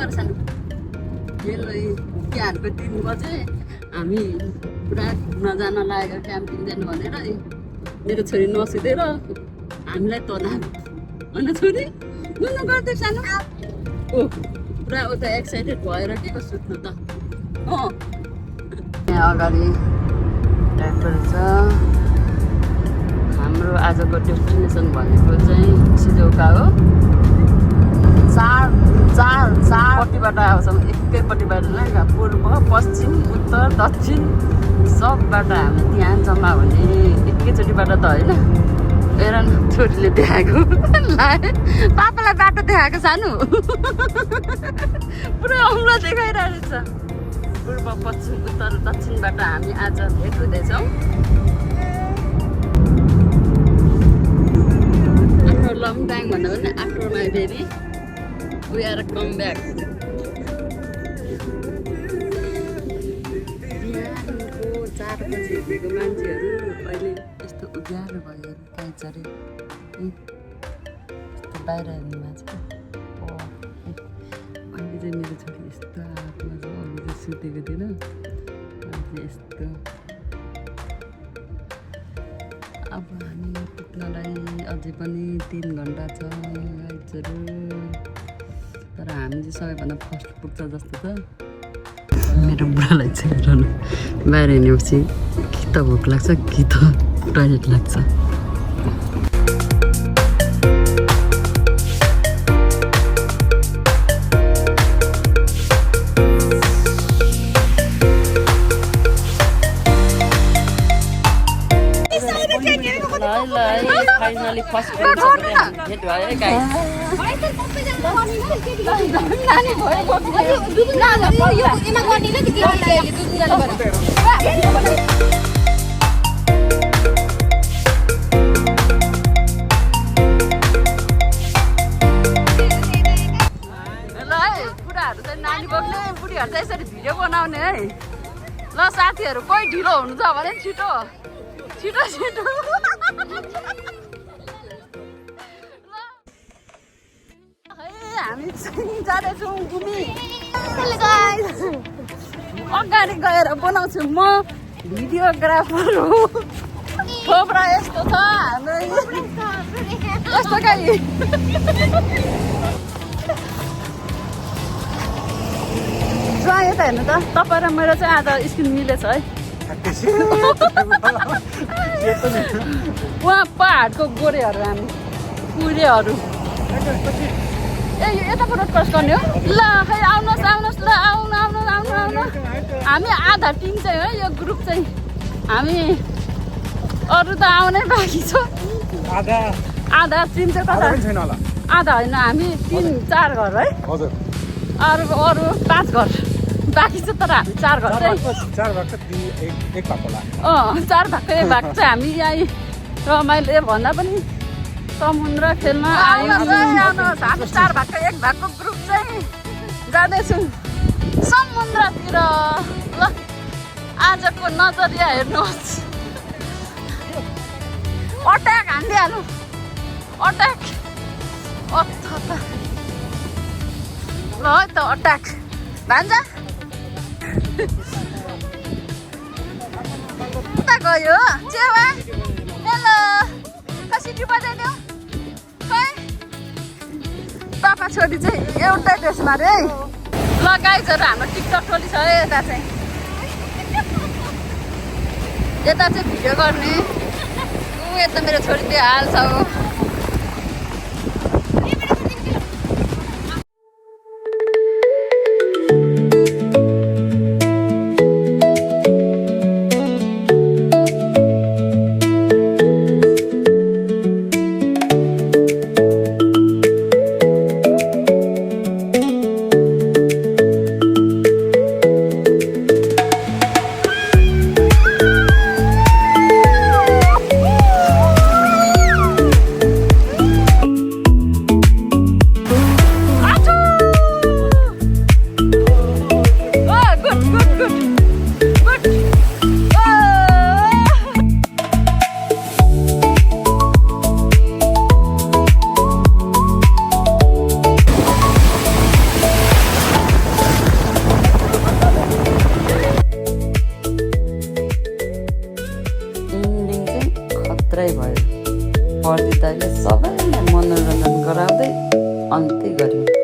तर सानो बेलुकै बिहानको 3 बजे हामी पुरा घुम्न जान लागेको क्याम्पिङ जानु भनेर मेरो छोरी नसुतेर हामीलाई तनाव होइन छोरी गुन्नु गर्दै सानो ओ पुरा उता एक्साइटेड भएर के को सुत्नु त यहाँ अगाडि ट्याक्टर छ हाम्रो आजको डेस्टिनेसन भनेको चाहिँ सिजौका हो चारपट्टिबाट आउँछौँ एकैपट्टिबाट नै पूर्व पश्चिम उत्तर दक्षिण सबबाट हामी त्यहाँ जम्मा हुने एकैचोटिबाट त होइन हेर न छोरीले देखाएको पापालाई बाटो देखाएको सानो पुरा औँला देखाइरहेको छ पूर्व पश्चिम उत्तर दक्षिणबाट हामी आज भेट हुँदैछौँ आफ्टर लङ टाइम भन्दा पनि after my baby we are come back बिहानको 4 बजी उठेको मान्छेहरू अहिले यस्तो उज्यालो भयो काहीँ चरे यस्तो बाहिर हेर्ने मान्छे अहिले चाहिँ मेरो छोरी यस्तो हातमा छ अघि चाहिँ सुतेको थिएन अहिले यस्तो अब हामी पुग्नलाई अझै पनि 3 घन्टा छ गाइजहरू तर हामी चाहिँ सबैभन्दा फर्स्ट पुग्छ जस्तो छ मेरो बुढालाई चाहिँ हेर्नु बाहिर हिँडेपछि कि त भोक लाग्छ कि त टोइलेट लाग्छ फाइनली फर्स्ट भेट भयो है गाइस बुढाहरू चाहिँ नानी बोक्ने बुढीहरू चाहिँ यसरी भिडियो बनाउने है ल साथीहरू कोही ढिलो हुनु छ भने छिटो छिटो छिटो हामी जाँदैछौँ घुमी अगाडि गएर बनाउँछु म भिडियोग्राफर हो थोप्रा यस्तो छ हाम्रो यस्तो गाई यता हेर्नु त तपाईँ र मेरो चाहिँ आज स्किन मिलेछ है उहाँ पहाडको गोरेहरू हामी पुरेहरू ए यताबाट क्रस गर्ने हो ल खै आउनुहोस् आउनुहोस् ल आउनु आउनु आउनु आउनु हामी आधा टिम चाहिँ हो यो ग्रुप चाहिँ हामी अरू त आउनै बाँकी छ आधा टिम चाहिँ कता आधा होइन हामी 3-4 घर है अरू 5 घर बाँकी छ तर हामी 4 घर चाहिँ 4 भागको 1 भाग चाहिँ हामी यहाँ रमाइलो भन्दा पनि समुद्र खेल्न आउनुहोस् हामी 4 भागको 1 भागको ग्रुप चाहिँ जाँदैछौँ समुद्रतिर ल आजको नजरिया हेर्नुहोस् अट्याक हानिदिइहाल्नु अट्याक ल है त अट्याक भान्जा उता गयो चेवा हेलो सिटी बजाइदियो खै पापा छोरी चाहिँ एउटै ड्रेसमा रे है ल गाइजहरू हाम्रो टिकटक टोली छ है यता चाहिँ भिडियो गर्ने यता मेरो छोरी त्यो हाल छ हो मात्रै भयो। पर्दिताले सबैलाई मनोरञ्जन गराउँदै अन्त्य गर्यो।